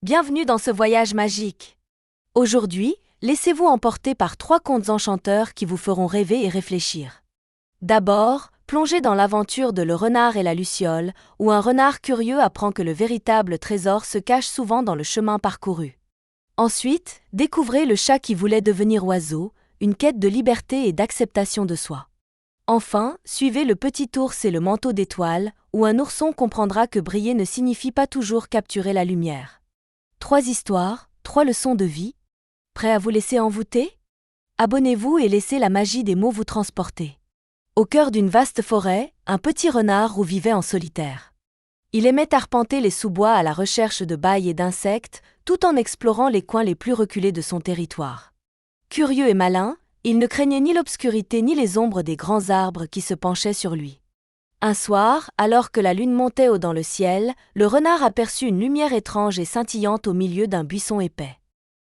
Bienvenue dans ce voyage magique. Aujourd'hui, laissez-vous emporter par 3 contes enchanteurs qui vous feront rêver et réfléchir. D'abord, plongez dans l'aventure de Le Renard et la Luciole, où un renard curieux apprend que le véritable trésor se cache souvent dans le chemin parcouru. Ensuite, découvrez Le Chat qui voulait devenir oiseau, une quête de liberté et d'acceptation de soi. Enfin, suivez Le Petit Ours et le Manteau d'étoiles, où un ourson comprendra que briller ne signifie pas toujours capturer la lumière. 3 histoires, 3 leçons de vie. Prêt à vous laisser envoûter? Abonnez-vous et laissez la magie des mots vous transporter. Au cœur d'une vaste forêt, un petit renard roux vivait en solitaire. Il aimait arpenter les sous-bois à la recherche de bailles et d'insectes, tout en explorant les coins les plus reculés de son territoire. Curieux et malin, il ne craignait ni l'obscurité ni les ombres des grands arbres qui se penchaient sur lui. Un soir, alors que la lune montait haut dans le ciel, le renard aperçut une lumière étrange et scintillante au milieu d'un buisson épais.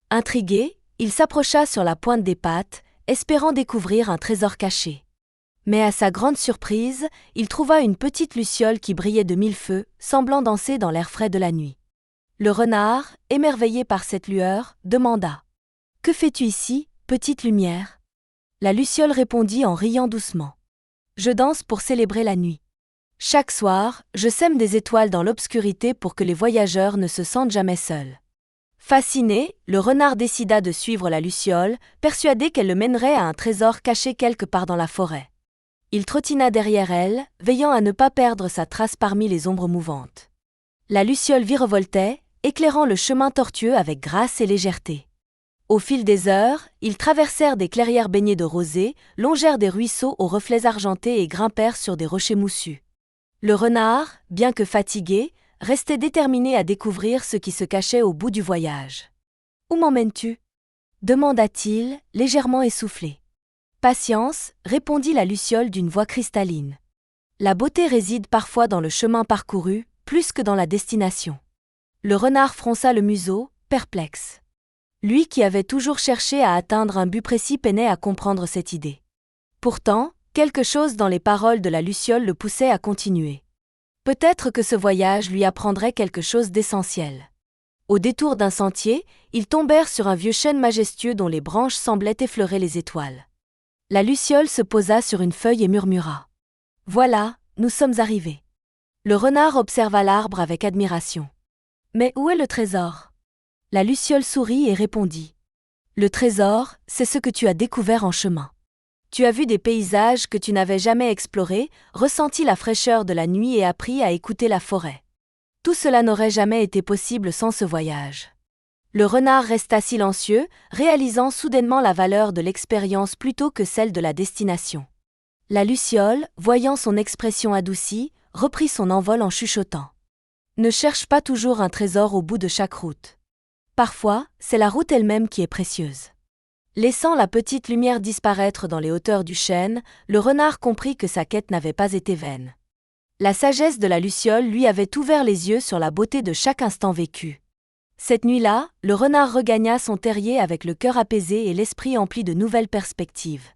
Intrigué, il s'approcha sur la pointe des pattes, espérant découvrir un trésor caché. Mais à sa grande surprise, il trouva une petite luciole qui brillait de 1000 feux, semblant danser dans l'air frais de la nuit. Le renard, émerveillé par cette lueur, demanda : « Que fais-tu ici, petite lumière ?» La luciole répondit en riant doucement : « Je danse pour célébrer la nuit. Chaque soir, je sème des étoiles dans l'obscurité pour que les voyageurs ne se sentent jamais seuls. » Fasciné, le renard décida de suivre la luciole, persuadé qu'elle le mènerait à un trésor caché quelque part dans la forêt. Il trottina derrière elle, veillant à ne pas perdre sa trace parmi les ombres mouvantes. La luciole virevoltait, éclairant le chemin tortueux avec grâce et légèreté. Au fil des heures, ils traversèrent des clairières baignées de rosée, longèrent des ruisseaux aux reflets argentés et grimpèrent sur des rochers moussus. Le renard, bien que fatigué, restait déterminé à découvrir ce qui se cachait au bout du voyage. « Où m'emmènes-tu » demanda-t-il, légèrement essoufflé. « Patience, répondit la luciole d'une voix cristalline. La beauté réside parfois dans le chemin parcouru, plus que dans la destination. » Le renard fronça le museau, perplexe. Lui qui avait toujours cherché à atteindre un but précis peinait à comprendre cette idée. Pourtant, quelque chose dans les paroles de la luciole le poussait à continuer. Peut-être que ce voyage lui apprendrait quelque chose d'essentiel. Au détour d'un sentier, ils tombèrent sur un vieux chêne majestueux dont les branches semblaient effleurer les étoiles. La luciole se posa sur une feuille et murmura : « Voilà, nous sommes arrivés. » Le renard observa l'arbre avec admiration. « Mais où est le trésor ?» La luciole sourit et répondit : « Le trésor, c'est ce que tu as découvert en chemin. Tu as vu des paysages que tu n'avais jamais explorés, ressenti la fraîcheur de la nuit et appris à écouter la forêt. Tout cela n'aurait jamais été possible sans ce voyage. » Le renard resta silencieux, réalisant soudainement la valeur de l'expérience plutôt que celle de la destination. La luciole, voyant son expression adoucie, reprit son envol en chuchotant : « Ne cherche pas toujours un trésor au bout de chaque route. Parfois, c'est la route elle-même qui est précieuse. » Laissant la petite lumière disparaître dans les hauteurs du chêne, le renard comprit que sa quête n'avait pas été vaine. La sagesse de la luciole lui avait ouvert les yeux sur la beauté de chaque instant vécu. Cette nuit-là, le renard regagna son terrier avec le cœur apaisé et l'esprit empli de nouvelles perspectives.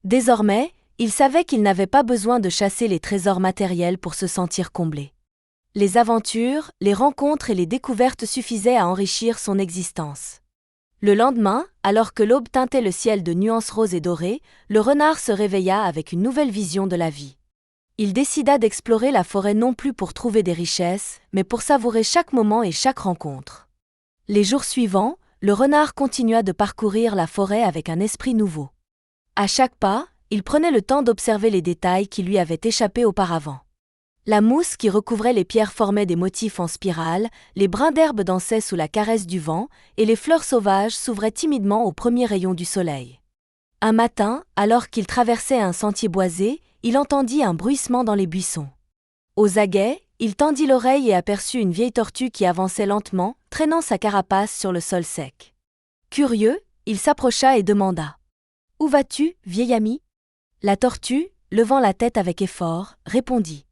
Désormais, il savait qu'il n'avait pas besoin de chasser les trésors matériels pour se sentir comblé. Les aventures, les rencontres et les découvertes suffisaient à enrichir son existence. Le lendemain, alors que l'aube teintait le ciel de nuances roses et dorées, le renard se réveilla avec une nouvelle vision de la vie. Il décida d'explorer la forêt non plus pour trouver des richesses, mais pour savourer chaque moment et chaque rencontre. Les jours suivants, le renard continua de parcourir la forêt avec un esprit nouveau. À chaque pas, il prenait le temps d'observer les détails qui lui avaient échappé auparavant. La mousse qui recouvrait les pierres formait des motifs en spirale, les brins d'herbe dansaient sous la caresse du vent, et les fleurs sauvages s'ouvraient timidement aux premiers rayons du soleil. Un matin, alors qu'il traversait un sentier boisé, il entendit un bruissement dans les buissons. Aux aguets, il tendit l'oreille et aperçut une vieille tortue qui avançait lentement, traînant sa carapace sur le sol sec. Curieux, il s'approcha et demanda : « Où vas-tu, vieil ami ?» La tortue, levant la tête avec effort, répondit :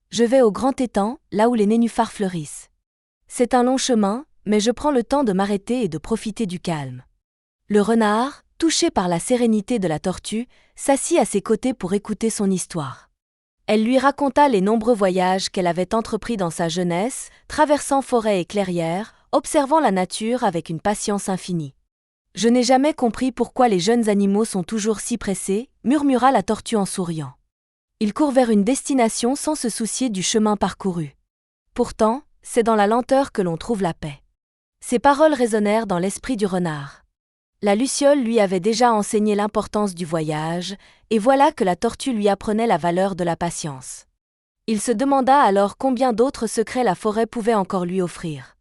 « Je vais au grand étang, là où les nénuphars fleurissent. C'est un long chemin, mais je prends le temps de m'arrêter et de profiter du calme. » Le renard, touché par la sérénité de la tortue, s'assit à ses côtés pour écouter son histoire. Elle lui raconta les nombreux voyages qu'elle avait entrepris dans sa jeunesse, traversant forêts et clairières, observant la nature avec une patience infinie. « Je n'ai jamais compris pourquoi les jeunes animaux sont toujours si pressés, » murmura la tortue en souriant. Il court vers une destination sans se soucier du chemin parcouru. Pourtant, c'est dans la lenteur que l'on trouve la paix. Ces paroles résonnèrent dans l'esprit du renard. La luciole lui avait déjà enseigné l'importance du voyage, et voilà que la tortue lui apprenait la valeur de la patience. Il se demanda alors combien d'autres secrets la forêt pouvait encore lui offrir.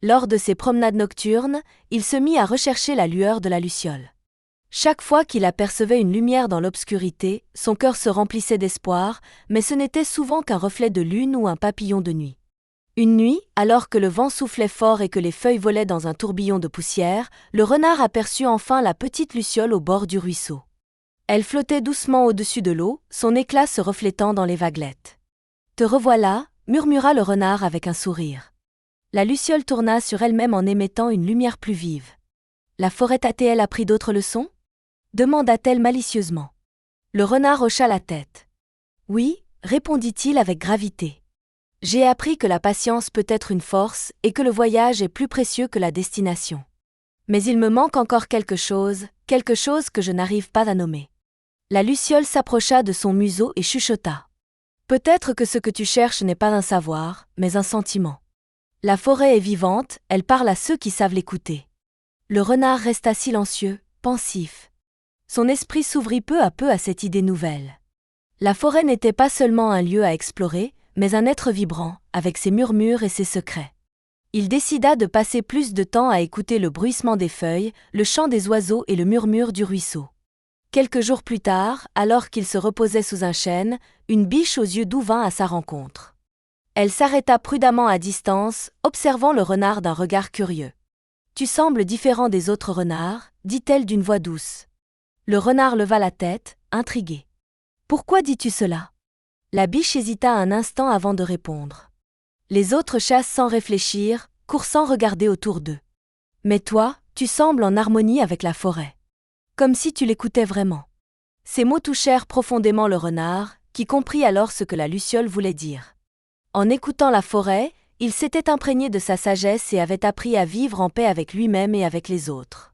Lors de ses promenades nocturnes, il se mit à rechercher la lueur de la luciole. Chaque fois qu'il apercevait une lumière dans l'obscurité, son cœur se remplissait d'espoir, mais ce n'était souvent qu'un reflet de lune ou un papillon de nuit. Une nuit, alors que le vent soufflait fort et que les feuilles volaient dans un tourbillon de poussière, le renard aperçut enfin la petite luciole au bord du ruisseau. Elle flottait doucement au-dessus de l'eau, son éclat se reflétant dans les vaguelettes. « Te revoilà » murmura le renard avec un sourire. La luciole tourna sur elle-même en émettant une lumière plus vive. « La forêt t'a-t-elle appris d'autres leçons » demanda-t-elle malicieusement. Le renard hocha la tête. « Oui » répondit-il avec gravité. « J'ai appris que la patience peut être une force et que le voyage est plus précieux que la destination. Mais il me manque encore quelque chose que je n'arrive pas à nommer. » La luciole s'approcha de son museau et chuchota. « Peut-être que ce que tu cherches n'est pas un savoir, mais un sentiment. La forêt est vivante, elle parle à ceux qui savent l'écouter. » Le renard resta silencieux, pensif. Son esprit s'ouvrit peu à peu à cette idée nouvelle. La forêt n'était pas seulement un lieu à explorer, mais un être vibrant, avec ses murmures et ses secrets. Il décida de passer plus de temps à écouter le bruissement des feuilles, le chant des oiseaux et le murmure du ruisseau. Quelques jours plus tard, alors qu'il se reposait sous un chêne, une biche aux yeux doux vint à sa rencontre. Elle s'arrêta prudemment à distance, observant le renard d'un regard curieux. « Tu sembles différent des autres renards » dit-elle d'une voix douce. Le renard leva la tête, intrigué. « Pourquoi dis-tu cela » La biche hésita un instant avant de répondre. Les autres chassent sans réfléchir, courent sans regarder autour d'eux. Mais toi, tu sembles en harmonie avec la forêt. Comme si tu l'écoutais vraiment. Ces mots touchèrent profondément le renard, qui comprit alors ce que la luciole voulait dire. En écoutant la forêt, il s'était imprégné de sa sagesse et avait appris à vivre en paix avec lui-même et avec les autres.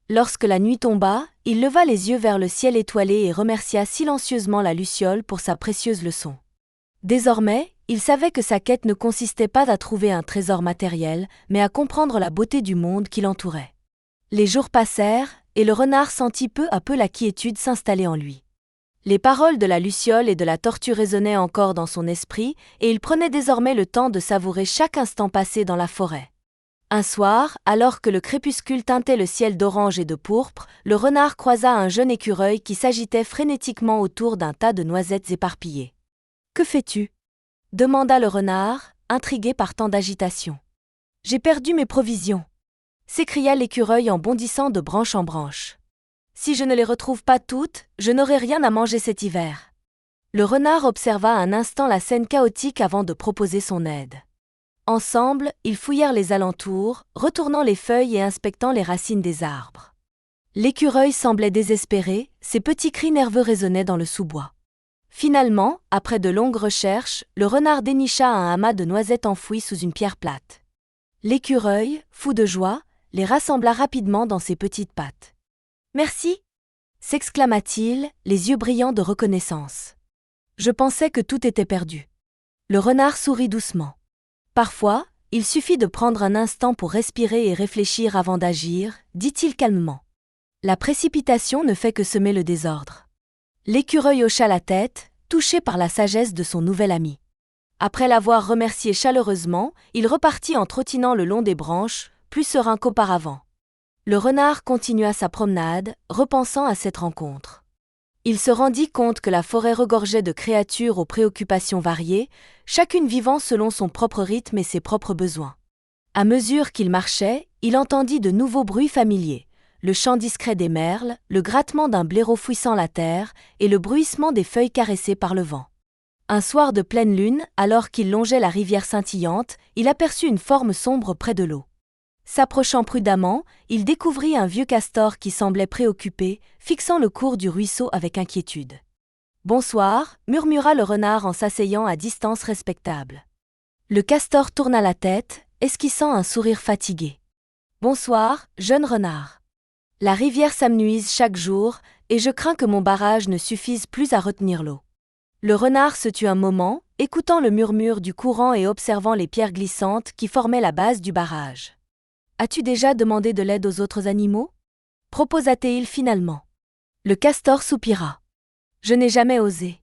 Lorsque la nuit tomba, il leva les yeux vers le ciel étoilé et remercia silencieusement la luciole pour sa précieuse leçon. Désormais, il savait que sa quête ne consistait pas à trouver un trésor matériel, mais à comprendre la beauté du monde qui l'entourait. Les jours passèrent, et le renard sentit peu à peu la quiétude s'installer en lui. Les paroles de la luciole et de la tortue résonnaient encore dans son esprit, et il prenait désormais le temps de savourer chaque instant passé dans la forêt. Un soir, alors que le crépuscule teintait le ciel d'orange et de pourpre, le renard croisa un jeune écureuil qui s'agitait frénétiquement autour d'un tas de noisettes éparpillées. « Que fais-tu » demanda le renard, intrigué par tant d'agitation. « J'ai perdu mes provisions » s'écria l'écureuil en bondissant de branche en branche. « Si je ne les retrouve pas toutes, je n'aurai rien à manger cet hiver. » Le renard observa un instant la scène chaotique avant de proposer son aide. Ensemble, ils fouillèrent les alentours, retournant les feuilles et inspectant les racines des arbres. L'écureuil semblait désespéré, ses petits cris nerveux résonnaient dans le sous-bois. Finalement, après de longues recherches, le renard dénicha un amas de noisettes enfouies sous une pierre plate. L'écureuil, fou de joie, les rassembla rapidement dans ses petites pattes. « Merci » s'exclama-t-il, les yeux brillants de reconnaissance. « Je pensais que tout était perdu. » Le renard sourit doucement. Parfois, il suffit de prendre un instant pour respirer et réfléchir avant d'agir, dit-il calmement. La précipitation ne fait que semer le désordre. L'écureuil hocha la tête, touché par la sagesse de son nouvel ami. Après l'avoir remercié chaleureusement, il repartit en trottinant le long des branches, plus serein qu'auparavant. Le renard continua sa promenade, repensant à cette rencontre. Il se rendit compte que la forêt regorgeait de créatures aux préoccupations variées, chacune vivant selon son propre rythme et ses propres besoins. À mesure qu'il marchait, il entendit de nouveaux bruits familiers, le chant discret des merles, le grattement d'un blaireau fouissant la terre et le bruissement des feuilles caressées par le vent. Un soir de pleine lune, alors qu'il longeait la rivière scintillante, il aperçut une forme sombre près de l'eau. S'approchant prudemment, il découvrit un vieux castor qui semblait préoccupé, fixant le cours du ruisseau avec inquiétude. « Bonsoir » murmura le renard en s'asseyant à distance respectable. Le castor tourna la tête, esquissant un sourire fatigué. Bonsoir, jeune renard. La rivière s'amenuise chaque jour, et je crains que mon barrage ne suffise plus à retenir l'eau. Le renard se tut un moment, écoutant le murmure du courant et observant les pierres glissantes qui formaient la base du barrage. As-tu déjà demandé de l'aide aux autres animaux ? Proposa-t-il finalement. Le castor soupira. Je n'ai jamais osé.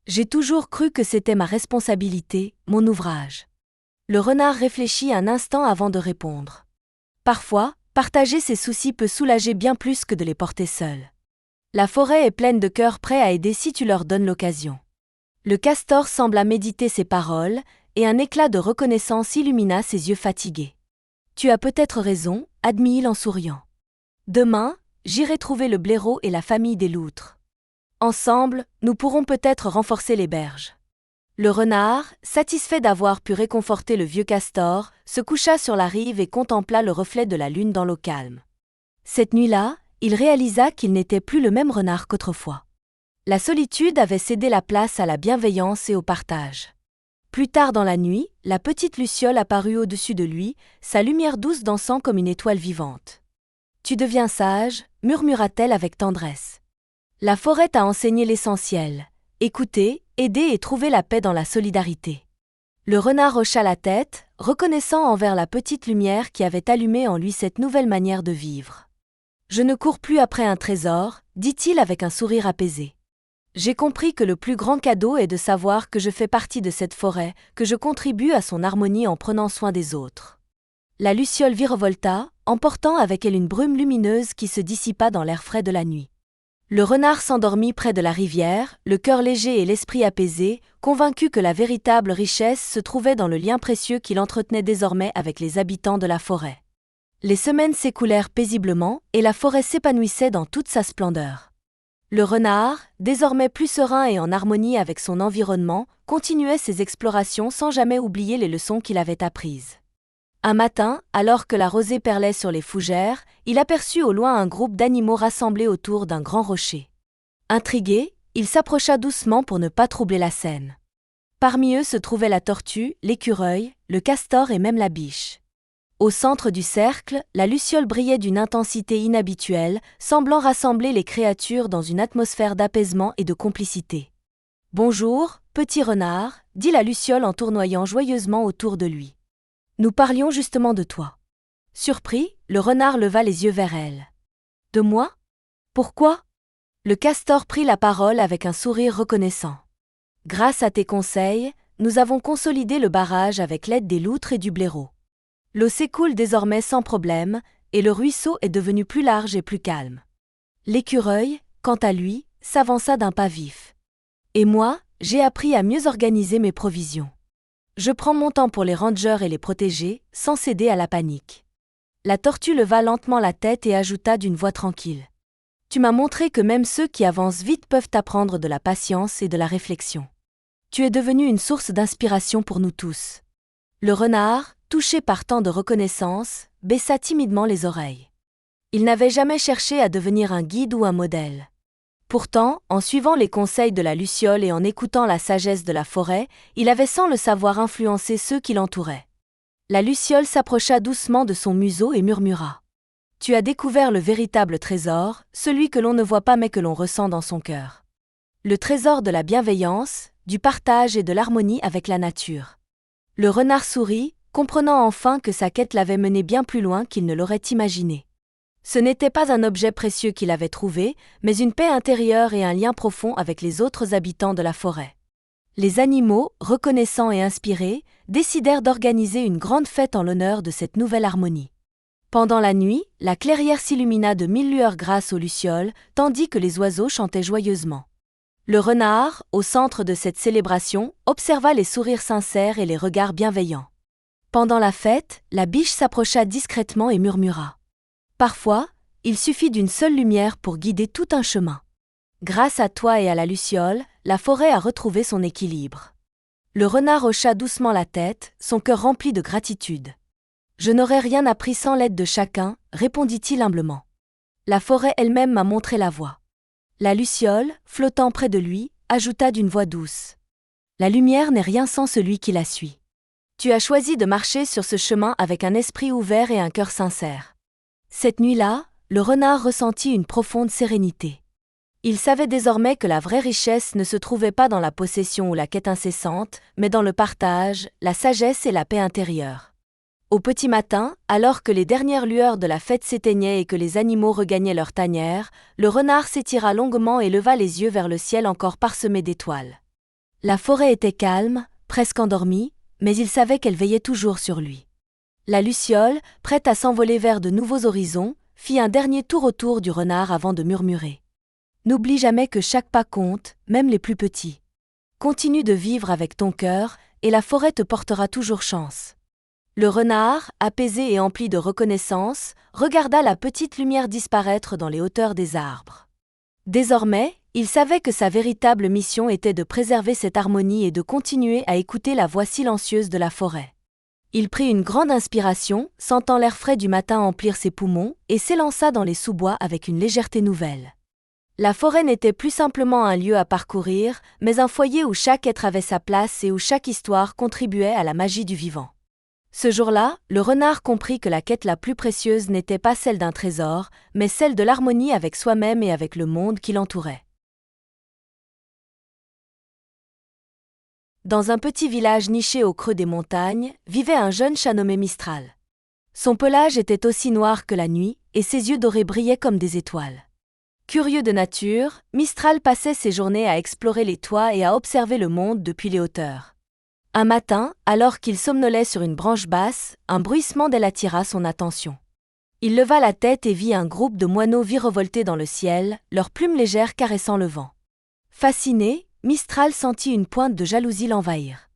J'ai toujours cru que c'était ma responsabilité, mon ouvrage. Le renard réfléchit un instant avant de répondre. Parfois, partager ses soucis peut soulager bien plus que de les porter seuls. La forêt est pleine de cœurs prêts à aider si tu leur donnes l'occasion. Le castor sembla méditer ces paroles, et un éclat de reconnaissance illumina ses yeux fatigués. Tu as peut-être raison, admit-il en souriant. Demain, j'irai trouver le blaireau et la famille des loutres. Ensemble, nous pourrons peut-être renforcer les berges. Le renard, satisfait d'avoir pu réconforter le vieux castor, se coucha sur la rive et contempla le reflet de la lune dans l'eau calme. Cette nuit-là, il réalisa qu'il n'était plus le même renard qu'autrefois. La solitude avait cédé la place à la bienveillance et au partage. Plus tard dans la nuit, la petite luciole apparut au-dessus de lui, sa lumière douce dansant comme une étoile vivante. « Tu deviens sage », murmura-t-elle avec tendresse. La forêt t'a enseigné l'essentiel. Écouter, aider et trouver la paix dans la solidarité. Le renard hocha la tête, reconnaissant envers la petite lumière qui avait allumé en lui cette nouvelle manière de vivre. « Je ne cours plus après un trésor », dit-il avec un sourire apaisé. J'ai compris que le plus grand cadeau est de savoir que je fais partie de cette forêt, que je contribue à son harmonie en prenant soin des autres. La luciole virevolta, emportant avec elle une brume lumineuse qui se dissipa dans l'air frais de la nuit. Le renard s'endormit près de la rivière, le cœur léger et l'esprit apaisé, convaincu que la véritable richesse se trouvait dans le lien précieux qu'il entretenait désormais avec les habitants de la forêt. Les semaines s'écoulèrent paisiblement, et la forêt s'épanouissait dans toute sa splendeur. Le renard, désormais plus serein et en harmonie avec son environnement, continuait ses explorations sans jamais oublier les leçons qu'il avait apprises. Un matin, alors que la rosée perlait sur les fougères, il aperçut au loin un groupe d'animaux rassemblés autour d'un grand rocher. Intrigué, il s'approcha doucement pour ne pas troubler la scène. Parmi eux se trouvaient la tortue, l'écureuil, le castor et même la biche. Au centre du cercle, la luciole brillait d'une intensité inhabituelle, semblant rassembler les créatures dans une atmosphère d'apaisement et de complicité. « Bonjour, petit renard », dit la luciole en tournoyant joyeusement autour de lui. « Nous parlions justement de toi. » Surpris, le renard leva les yeux vers elle. « De moi ? Pourquoi ?» Le castor prit la parole avec un sourire reconnaissant. « Grâce à tes conseils, nous avons consolidé le barrage avec l'aide des loutres et du blaireau. L'eau s'écoule désormais sans problème, et le ruisseau est devenu plus large et plus calme. » L'écureuil, quant à lui, s'avança d'un pas vif. « Et moi, j'ai appris à mieux organiser mes provisions. Je prends mon temps pour les rangers et les protéger, sans céder à la panique. » La tortue leva lentement la tête et ajouta d'une voix tranquille. « Tu m'as montré que même ceux qui avancent vite peuvent apprendre de la patience et de la réflexion. Tu es devenu une source d'inspiration pour nous tous. » Le renard, touché par tant de reconnaissance, baissa timidement les oreilles. Il n'avait jamais cherché à devenir un guide ou un modèle. Pourtant, en suivant les conseils de la luciole et en écoutant la sagesse de la forêt, il avait sans le savoir influencé ceux qui l'entouraient. La luciole s'approcha doucement de son museau et murmura. « Tu as découvert le véritable trésor, celui que l'on ne voit pas mais que l'on ressent dans son cœur. Le trésor de la bienveillance, du partage et de l'harmonie avec la nature. » Le renard sourit, comprenant enfin que sa quête l'avait mené bien plus loin qu'il ne l'aurait imaginé. Ce n'était pas un objet précieux qu'il avait trouvé, mais une paix intérieure et un lien profond avec les autres habitants de la forêt. Les animaux, reconnaissants et inspirés, décidèrent d'organiser une grande fête en l'honneur de cette nouvelle harmonie. Pendant la nuit, la clairière s'illumina de 1000 lueurs grâce aux lucioles, tandis que les oiseaux chantaient joyeusement. Le renard, au centre de cette célébration, observa les sourires sincères et les regards bienveillants. Pendant la fête, la biche s'approcha discrètement et murmura. Parfois, il suffit d'une seule lumière pour guider tout un chemin. Grâce à toi et à la luciole, la forêt a retrouvé son équilibre. Le renard hocha doucement la tête, son cœur rempli de gratitude. Je n'aurais rien appris sans l'aide de chacun, répondit-il humblement. La forêt elle-même m'a montré la voie. La luciole, flottant près de lui, ajouta d'une voix douce. La lumière n'est rien sans celui qui la suit. Tu as choisi de marcher sur ce chemin avec un esprit ouvert et un cœur sincère. Cette nuit-là, le renard ressentit une profonde sérénité. Il savait désormais que la vraie richesse ne se trouvait pas dans la possession ou la quête incessante, mais dans le partage, la sagesse et la paix intérieure. Au petit matin, alors que les dernières lueurs de la fête s'éteignaient et que les animaux regagnaient leur tanière, le renard s'étira longuement et leva les yeux vers le ciel encore parsemé d'étoiles. La forêt était calme, presque endormie, mais il savait qu'elle veillait toujours sur lui. La luciole, prête à s'envoler vers de nouveaux horizons, fit un dernier tour autour du renard avant de murmurer. N'oublie jamais que chaque pas compte, même les plus petits. Continue de vivre avec ton cœur, et la forêt te portera toujours chance. Le renard, apaisé et empli de reconnaissance, regarda la petite lumière disparaître dans les hauteurs des arbres. Désormais, il savait que sa véritable mission était de préserver cette harmonie et de continuer à écouter la voix silencieuse de la forêt. Il prit une grande inspiration, sentant l'air frais du matin emplir ses poumons, et s'élança dans les sous-bois avec une légèreté nouvelle. La forêt n'était plus simplement un lieu à parcourir, mais un foyer où chaque être avait sa place et où chaque histoire contribuait à la magie du vivant. Ce jour-là, le renard comprit que la quête la plus précieuse n'était pas celle d'un trésor, mais celle de l'harmonie avec soi-même et avec le monde qui l'entourait. Dans un petit village niché au creux des montagnes, vivait un jeune chat nommé Mistral. Son pelage était aussi noir que la nuit, et ses yeux dorés brillaient comme des étoiles. Curieux de nature, Mistral passait ses journées à explorer les toits et à observer le monde depuis les hauteurs. Un matin, alors qu'il somnolait sur une branche basse, un bruissement d'aile attira son attention. Il leva la tête et vit un groupe de moineaux virevolter dans le ciel, leurs plumes légères caressant le vent. Fasciné, Mistral sentit une pointe de jalousie l'envahir.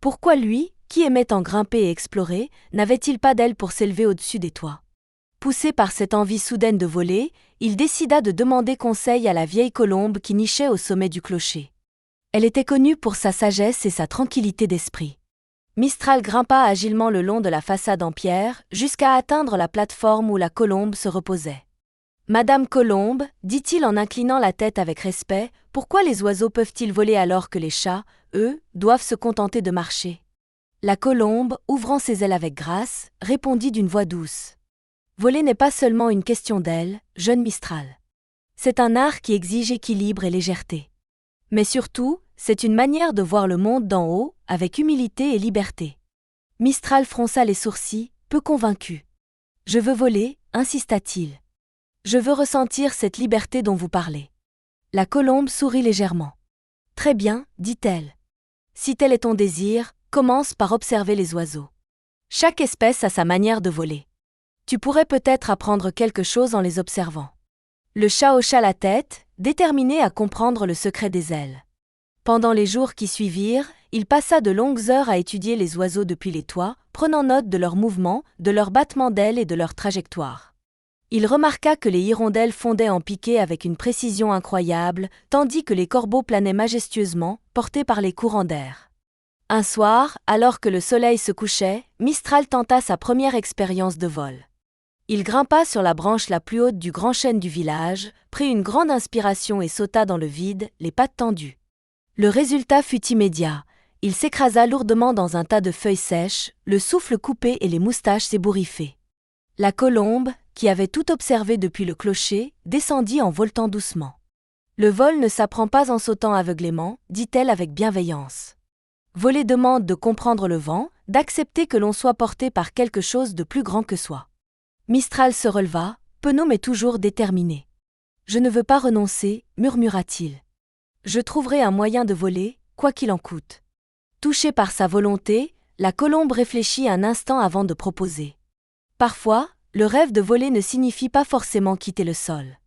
Pourquoi lui, qui aimait tant grimper et explorer, n'avait-il pas d'ailes pour s'élever au-dessus des toits? Poussé par cette envie soudaine de voler, il décida de demander conseil à la vieille colombe qui nichait au sommet du clocher. Elle était connue pour sa sagesse et sa tranquillité d'esprit. Mistral grimpa agilement le long de la façade en pierre, jusqu'à atteindre la plateforme où la colombe se reposait. « Madame Colombe, dit-il en inclinant la tête avec respect, pourquoi les oiseaux peuvent-ils voler alors que les chats, eux, doivent se contenter de marcher ?» La colombe, ouvrant ses ailes avec grâce, répondit d'une voix douce. « Voler n'est pas seulement une question d'ailes, jeune Mistral. C'est un art qui exige équilibre et légèreté. Mais surtout, c'est une manière de voir le monde d'en haut, avec humilité et liberté. » Mistral fronça les sourcils, peu convaincu. « Je veux voler, insista-t-il. Je veux ressentir cette liberté dont vous parlez. » La colombe sourit légèrement. « Très bien, dit-elle. Si tel est ton désir, commence par observer les oiseaux. Chaque espèce a sa manière de voler. Tu pourrais peut-être apprendre quelque chose en les observant. » Le chat hocha la tête, déterminé à comprendre le secret des ailes. Pendant les jours qui suivirent, il passa de longues heures à étudier les oiseaux depuis les toits, prenant note de leurs mouvements, de leurs battements d'ailes et de leur trajectoire. Il remarqua que les hirondelles fondaient en piqué avec une précision incroyable, tandis que les corbeaux planaient majestueusement, portés par les courants d'air. Un soir, alors que le soleil se couchait, Mistral tenta sa première expérience de vol. Il grimpa sur la branche la plus haute du grand chêne du village, prit une grande inspiration et sauta dans le vide, les pattes tendues. Le résultat fut immédiat. Il s'écrasa lourdement dans un tas de feuilles sèches, le souffle coupé et les moustaches s'ébouriffaient. La colombe, qui avait tout observé depuis le clocher, descendit en voletant doucement. « Le vol ne s'apprend pas en sautant aveuglément, dit-elle avec bienveillance. Voler demande de comprendre le vent, d'accepter que l'on soit porté par quelque chose de plus grand que soi. » Mistral se releva, penaud mais toujours déterminé. « Je ne veux pas renoncer, murmura-t-il. Je trouverai un moyen de voler, quoi qu'il en coûte. » Touchée par sa volonté, la colombe réfléchit un instant avant de proposer. Parfois, le rêve de voler ne signifie pas forcément quitter le sol.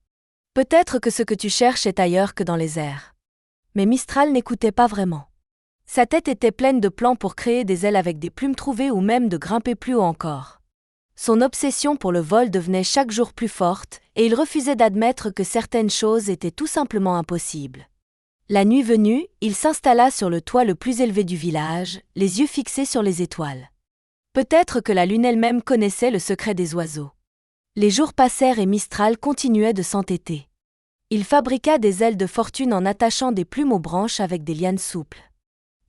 Peut-être que ce que tu cherches est ailleurs que dans les airs. Mais Mistral n'écoutait pas vraiment. Sa tête était pleine de plans pour créer des ailes avec des plumes trouvées ou même de grimper plus haut encore. Son obsession pour le vol devenait chaque jour plus forte, et il refusait d'admettre que certaines choses étaient tout simplement impossibles. La nuit venue, il s'installa sur le toit le plus élevé du village, les yeux fixés sur les étoiles. Peut-être que la lune elle-même connaissait le secret des oiseaux. Les jours passèrent et Mistral continuait de s'entêter. Il fabriqua des ailes de fortune en attachant des plumes aux branches avec des lianes souples.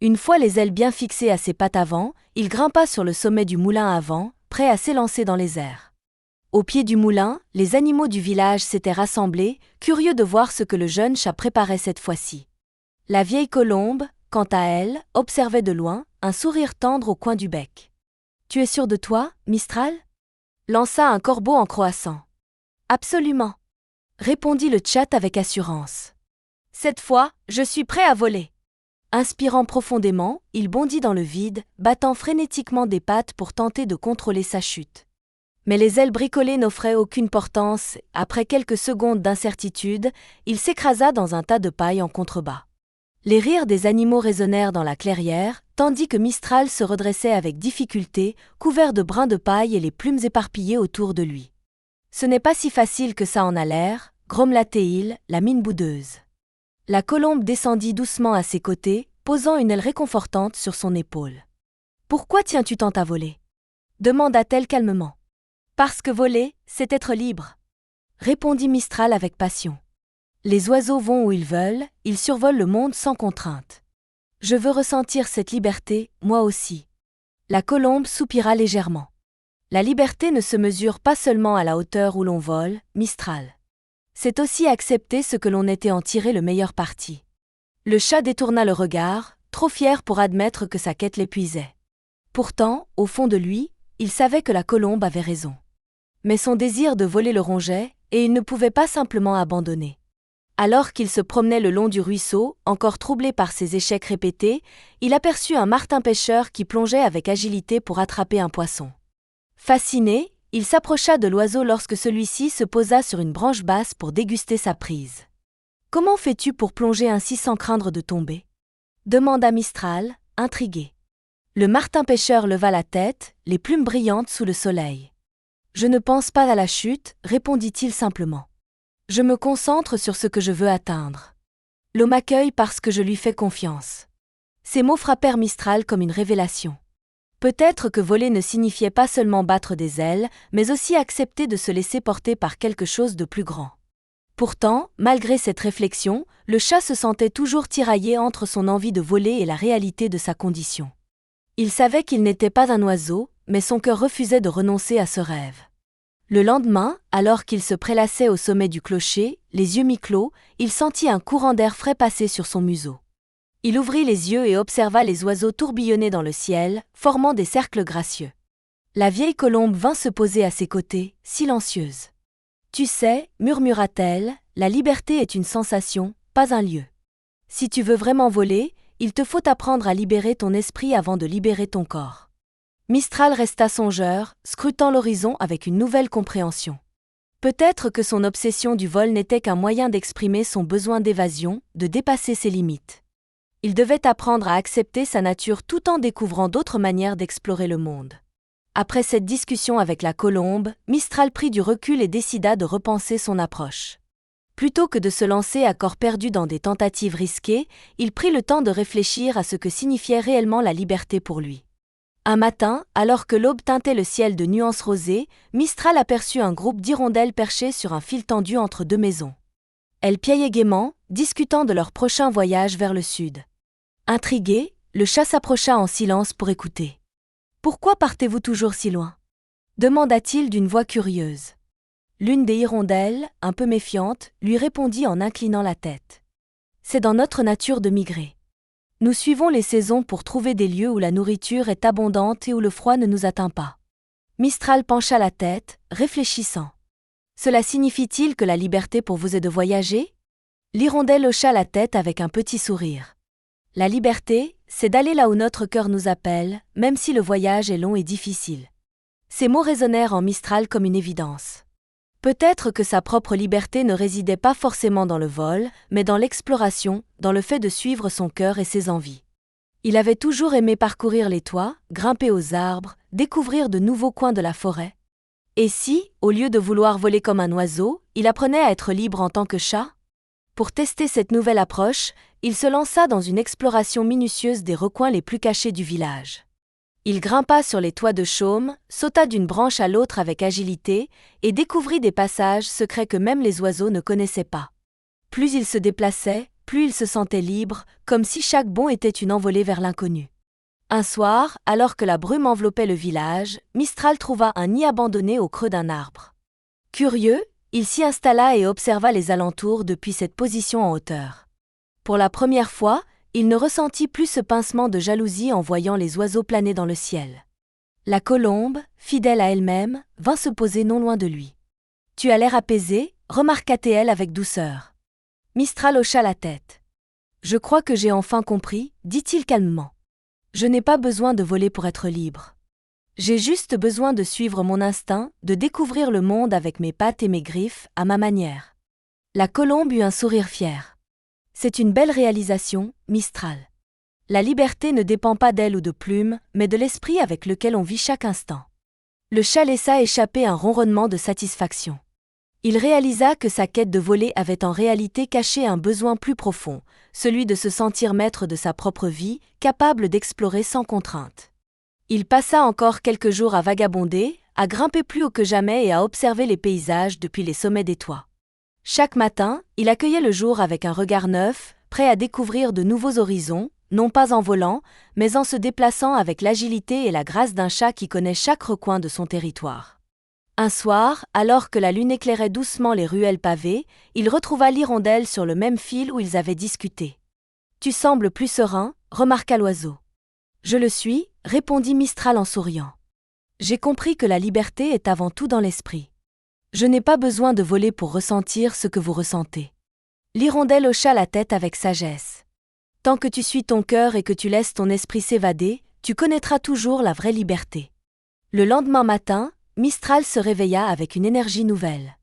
Une fois les ailes bien fixées à ses pattes avant, il grimpa sur le sommet du moulin à vent, prêt à s'élancer dans les airs. Au pied du moulin, les animaux du village s'étaient rassemblés, curieux de voir ce que le jeune chat préparait cette fois-ci. La vieille colombe, quant à elle, observait de loin, un sourire tendre au coin du bec. « Tu es sûr de toi, Mistral » lança un corbeau en croassant. « Absolument » répondit le tchat avec assurance. « Cette fois, je suis prêt à voler. » Inspirant profondément, il bondit dans le vide, battant frénétiquement des pattes pour tenter de contrôler sa chute. Mais les ailes bricolées n'offraient aucune portance, après quelques secondes d'incertitude, il s'écrasa dans un tas de paille en contrebas. Les rires des animaux résonnèrent dans la clairière, tandis que Mistral se redressait avec difficulté, couvert de brins de paille et les plumes éparpillées autour de lui. « Ce n'est pas si facile que ça en a l'air », grommela-t-il, la mine boudeuse. La colombe descendit doucement à ses côtés, posant une aile réconfortante sur son épaule. « Pourquoi tiens-tu tant à voler » demanda-t-elle calmement. « Parce que voler, c'est être libre », répondit Mistral avec passion. Les oiseaux vont où ils veulent, ils survolent le monde sans contrainte. Je veux ressentir cette liberté, moi aussi. La colombe soupira légèrement. La liberté ne se mesure pas seulement à la hauteur où l'on vole, Mistral. C'est aussi accepter ce que l'on était en tirer le meilleur parti. Le chat détourna le regard, trop fier pour admettre que sa quête l'épuisait. Pourtant, au fond de lui, il savait que la colombe avait raison. Mais son désir de voler le rongeait, et il ne pouvait pas simplement abandonner. Alors qu'il se promenait le long du ruisseau, encore troublé par ses échecs répétés, il aperçut un martin-pêcheur qui plongeait avec agilité pour attraper un poisson. Fasciné, il s'approcha de l'oiseau lorsque celui-ci se posa sur une branche basse pour déguster sa prise. « Comment fais-tu pour plonger ainsi sans craindre de tomber » demanda Mistral, intrigué. Le martin-pêcheur leva la tête, les plumes brillantes sous le soleil. « Je ne pense pas à la chute, répondit-il simplement. Je me concentre sur ce que je veux atteindre. L'homme m'accueille parce que je lui fais confiance. » Ces mots frappèrent Mistral comme une révélation. Peut-être que voler ne signifiait pas seulement battre des ailes, mais aussi accepter de se laisser porter par quelque chose de plus grand. Pourtant, malgré cette réflexion, le chat se sentait toujours tiraillé entre son envie de voler et la réalité de sa condition. Il savait qu'il n'était pas un oiseau, mais son cœur refusait de renoncer à ce rêve. Le lendemain, alors qu'il se prélassait au sommet du clocher, les yeux mi-clos, il sentit un courant d'air frais passer sur son museau. Il ouvrit les yeux et observa les oiseaux tourbillonner dans le ciel, formant des cercles gracieux. La vieille colombe vint se poser à ses côtés, silencieuse. « Tu sais, murmura-t-elle, la liberté est une sensation, pas un lieu. Si tu veux vraiment voler, il te faut apprendre à libérer ton esprit avant de libérer ton corps. » Mistral resta songeur, scrutant l'horizon avec une nouvelle compréhension. Peut-être que son obsession du vol n'était qu'un moyen d'exprimer son besoin d'évasion, de dépasser ses limites. Il devait apprendre à accepter sa nature tout en découvrant d'autres manières d'explorer le monde. Après cette discussion avec la colombe, Mistral prit du recul et décida de repenser son approche. Plutôt que de se lancer à corps perdu dans des tentatives risquées, il prit le temps de réfléchir à ce que signifiait réellement la liberté pour lui. Un matin, alors que l'aube teintait le ciel de nuances rosées, Mistral aperçut un groupe d'hirondelles perchées sur un fil tendu entre deux maisons. Elles piaillaient gaiement, discutant de leur prochain voyage vers le sud. Intrigué, le chat s'approcha en silence pour écouter. « Pourquoi partez-vous toujours si loin » demanda-t-il d'une voix curieuse. L'une des hirondelles, un peu méfiante, lui répondit en inclinant la tête. « C'est dans notre nature de migrer. Nous suivons les saisons pour trouver des lieux où la nourriture est abondante et où le froid ne nous atteint pas. » Mistral pencha la tête, réfléchissant. « Cela signifie-t-il que la liberté pour vous est de voyager » L'hirondelle hocha la tête avec un petit sourire. « La liberté, c'est d'aller là où notre cœur nous appelle, même si le voyage est long et difficile. » Ces mots résonnèrent en Mistral comme une évidence. Peut-être que sa propre liberté ne résidait pas forcément dans le vol, mais dans l'exploration, dans le fait de suivre son cœur et ses envies. Il avait toujours aimé parcourir les toits, grimper aux arbres, découvrir de nouveaux coins de la forêt. Et si, au lieu de vouloir voler comme un oiseau, il apprenait à être libre en tant que chat ? Pour tester cette nouvelle approche, il se lança dans une exploration minutieuse des recoins les plus cachés du village. Il grimpa sur les toits de chaume, sauta d'une branche à l'autre avec agilité et découvrit des passages secrets que même les oiseaux ne connaissaient pas. Plus il se déplaçait, plus il se sentait libre, comme si chaque bond était une envolée vers l'inconnu. Un soir, alors que la brume enveloppait le village, Mistral trouva un nid abandonné au creux d'un arbre. Curieux, il s'y installa et observa les alentours depuis cette position en hauteur. Pour la première fois, il ne ressentit plus ce pincement de jalousie en voyant les oiseaux planer dans le ciel. La colombe, fidèle à elle-même, vint se poser non loin de lui. « Tu as l'air apaisé », remarqua-t-elle avec douceur. Mistral hocha la tête. « Je crois que j'ai enfin compris », dit-il calmement. « Je n'ai pas besoin de voler pour être libre. J'ai juste besoin de suivre mon instinct, de découvrir le monde avec mes pattes et mes griffes, à ma manière. » La colombe eut un sourire fier. « C'est une belle réalisation, Mistral. La liberté ne dépend pas d'ailes ou de plumes, mais de l'esprit avec lequel on vit chaque instant. » Le chat laissa échapper un ronronnement de satisfaction. Il réalisa que sa quête de voler avait en réalité caché un besoin plus profond, celui de se sentir maître de sa propre vie, capable d'explorer sans contrainte. Il passa encore quelques jours à vagabonder, à grimper plus haut que jamais et à observer les paysages depuis les sommets des toits. Chaque matin, il accueillait le jour avec un regard neuf, prêt à découvrir de nouveaux horizons, non pas en volant, mais en se déplaçant avec l'agilité et la grâce d'un chat qui connaît chaque recoin de son territoire. Un soir, alors que la lune éclairait doucement les ruelles pavées, il retrouva l'hirondelle sur le même fil où ils avaient discuté. « Tu sembles plus serein », remarqua l'oiseau. « Je le suis », répondit Mistral en souriant. « J'ai compris que la liberté est avant tout dans l'esprit. Je n'ai pas besoin de voler pour ressentir ce que vous ressentez. » L'hirondelle hocha la tête avec sagesse. « Tant que tu suis ton cœur et que tu laisses ton esprit s'évader, tu connaîtras toujours la vraie liberté. » Le lendemain matin, Mistral se réveilla avec une énergie nouvelle.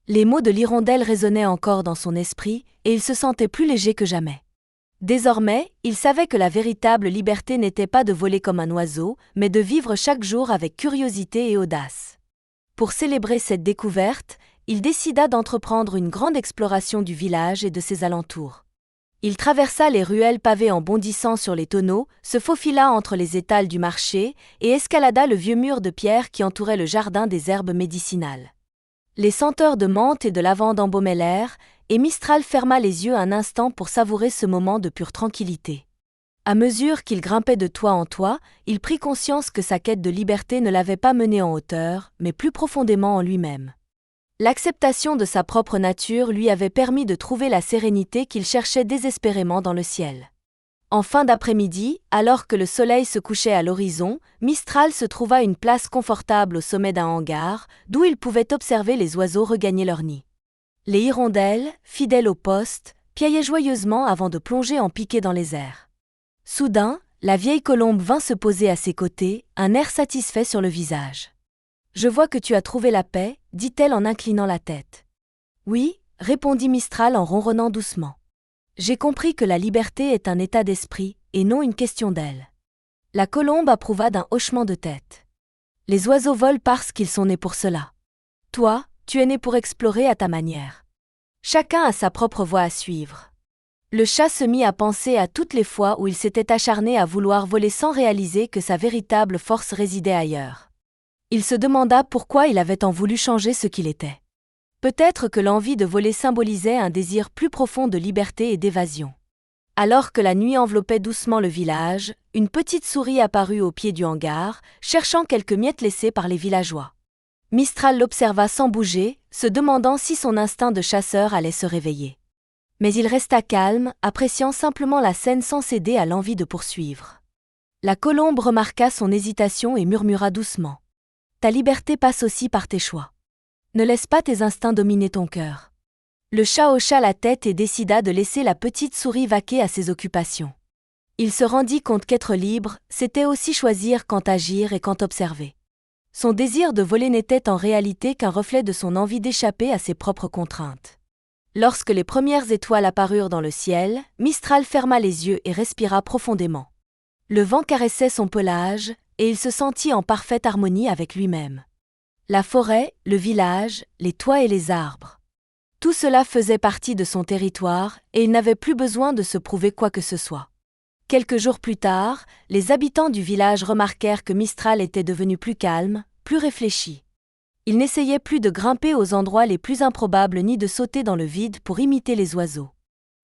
Les mots de l'hirondelle résonnaient encore dans son esprit, et il se sentait plus léger que jamais. Désormais, il savait que la véritable liberté n'était pas de voler comme un oiseau, mais de vivre chaque jour avec curiosité et audace. Pour célébrer cette découverte, il décida d'entreprendre une grande exploration du village et de ses alentours. Il traversa les ruelles pavées en bondissant sur les tonneaux, se faufila entre les étals du marché et escalada le vieux mur de pierre qui entourait le jardin des herbes médicinales. Les senteurs de menthe et de lavande embaumaient l'air, et Mistral ferma les yeux un instant pour savourer ce moment de pure tranquillité. À mesure qu'il grimpait de toit en toit, il prit conscience que sa quête de liberté ne l'avait pas mené en hauteur, mais plus profondément en lui-même. L'acceptation de sa propre nature lui avait permis de trouver la sérénité qu'il cherchait désespérément dans le ciel. En fin d'après-midi, alors que le soleil se couchait à l'horizon, Mistral se trouva une place confortable au sommet d'un hangar, d'où il pouvait observer les oiseaux regagner leur nid. Les hirondelles, fidèles au poste, piaillaient joyeusement avant de plonger en piqué dans les airs. Soudain, la vieille colombe vint se poser à ses côtés, un air satisfait sur le visage. « Je vois que tu as trouvé la paix », dit-elle en inclinant la tête. « Oui », répondit Mistral en ronronnant doucement. « J'ai compris que la liberté est un état d'esprit, et non une question d'aile. » La colombe approuva d'un hochement de tête. « Les oiseaux volent parce qu'ils sont nés pour cela. Toi, tu es né pour explorer à ta manière. Chacun a sa propre voie à suivre. » Le chat se mit à penser à toutes les fois où il s'était acharné à vouloir voler sans réaliser que sa véritable force résidait ailleurs. Il se demanda pourquoi il avait tant voulu changer ce qu'il était. Peut-être que l'envie de voler symbolisait un désir plus profond de liberté et d'évasion. Alors que la nuit enveloppait doucement le village, une petite souris apparut au pied du hangar, cherchant quelques miettes laissées par les villageois. Mistral l'observa sans bouger, se demandant si son instinct de chasseur allait se réveiller. Mais il resta calme, appréciant simplement la scène sans céder à l'envie de poursuivre. La colombe remarqua son hésitation et murmura doucement. « Ta liberté passe aussi par tes choix. Ne laisse pas tes instincts dominer ton cœur. » Le chat hocha la tête et décida de laisser la petite souris vaquer à ses occupations. Il se rendit compte qu'être libre, c'était aussi choisir quand agir et quand observer. Son désir de voler n'était en réalité qu'un reflet de son envie d'échapper à ses propres contraintes. Lorsque les premières étoiles apparurent dans le ciel, Mistral ferma les yeux et respira profondément. Le vent caressait son pelage, et il se sentit en parfaite harmonie avec lui-même. La forêt, le village, les toits et les arbres. Tout cela faisait partie de son territoire, et il n'avait plus besoin de se prouver quoi que ce soit. Quelques jours plus tard, les habitants du village remarquèrent que Mistral était devenu plus calme, plus réfléchi. Il n'essayait plus de grimper aux endroits les plus improbables ni de sauter dans le vide pour imiter les oiseaux.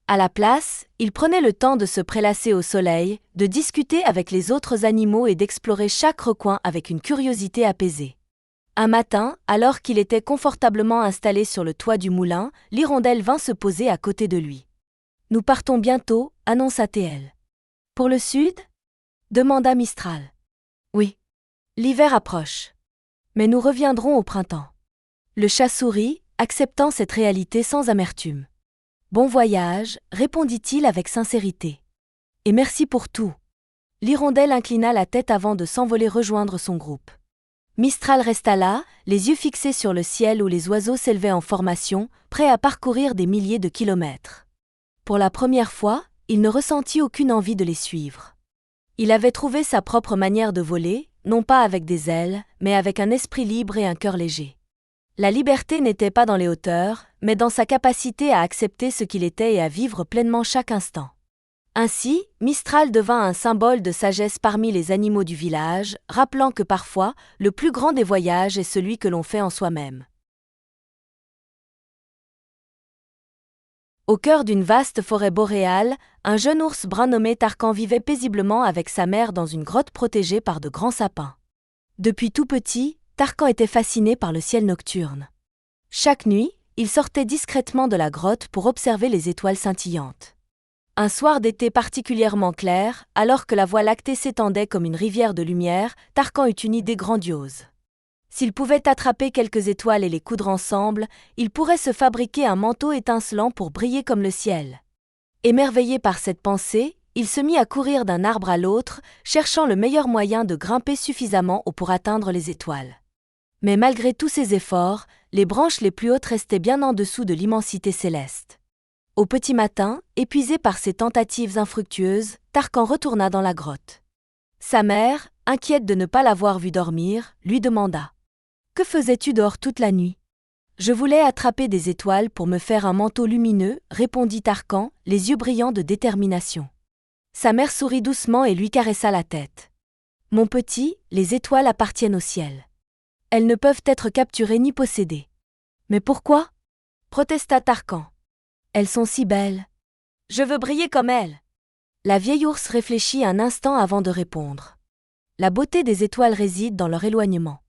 À la place, il prenait le temps de se prélasser au soleil, de discuter avec les autres animaux et d'explorer chaque recoin avec une curiosité apaisée. Un matin, alors qu'il était confortablement installé sur le toit du moulin, l'hirondelle vint se poser à côté de lui. « Nous partons bientôt », annonça-t-elle. « Pour le sud » demanda Mistral. « Oui. L'hiver approche. Mais nous reviendrons au printemps. » Le chat sourit, acceptant cette réalité sans amertume. « Bon voyage », répondit-il avec sincérité. « Et merci pour tout. » L'hirondelle inclina la tête avant de s'envoler rejoindre son groupe. Mistral resta là, les yeux fixés sur le ciel où les oiseaux s'élevaient en formation, prêts à parcourir des milliers de kilomètres. Pour la première fois, il ne ressentit aucune envie de les suivre. Il avait trouvé sa propre manière de voler, non pas avec des ailes, mais avec un esprit libre et un cœur léger. La liberté n'était pas dans les hauteurs, mais dans sa capacité à accepter ce qu'il était et à vivre pleinement chaque instant. Ainsi, Mistral devint un symbole de sagesse parmi les animaux du village, rappelant que parfois, le plus grand des voyages est celui que l'on fait en soi-même. Au cœur d'une vaste forêt boréale, un jeune ours brun nommé Tarkan vivait paisiblement avec sa mère dans une grotte protégée par de grands sapins. Depuis tout petit, Tarkan était fasciné par le ciel nocturne. Chaque nuit, il sortait discrètement de la grotte pour observer les étoiles scintillantes. Un soir d'été particulièrement clair, alors que la Voie lactée s'étendait comme une rivière de lumière, Tarkan eut une idée grandiose. S'il pouvait attraper quelques étoiles et les coudre ensemble, il pourrait se fabriquer un manteau étincelant pour briller comme le ciel. Émerveillé par cette pensée, il se mit à courir d'un arbre à l'autre, cherchant le meilleur moyen de grimper suffisamment haut pour atteindre les étoiles. Mais malgré tous ses efforts, les branches les plus hautes restaient bien en dessous de l'immensité céleste. Au petit matin, épuisé par ses tentatives infructueuses, Tarkan retourna dans la grotte. Sa mère, inquiète de ne pas l'avoir vu dormir, lui demanda : « Que faisais-tu dehors toute la nuit ? » « Je voulais attraper des étoiles pour me faire un manteau lumineux, répondit Tarkan, les yeux brillants de détermination. Sa mère sourit doucement et lui caressa la tête. « Mon petit, les étoiles appartiennent au ciel. Elles ne peuvent être capturées ni possédées. »« Mais pourquoi ?» protesta Tarkan. « Elles sont si belles. Je veux briller comme elles. » La vieille ours réfléchit un instant avant de répondre. « La beauté des étoiles réside dans leur éloignement.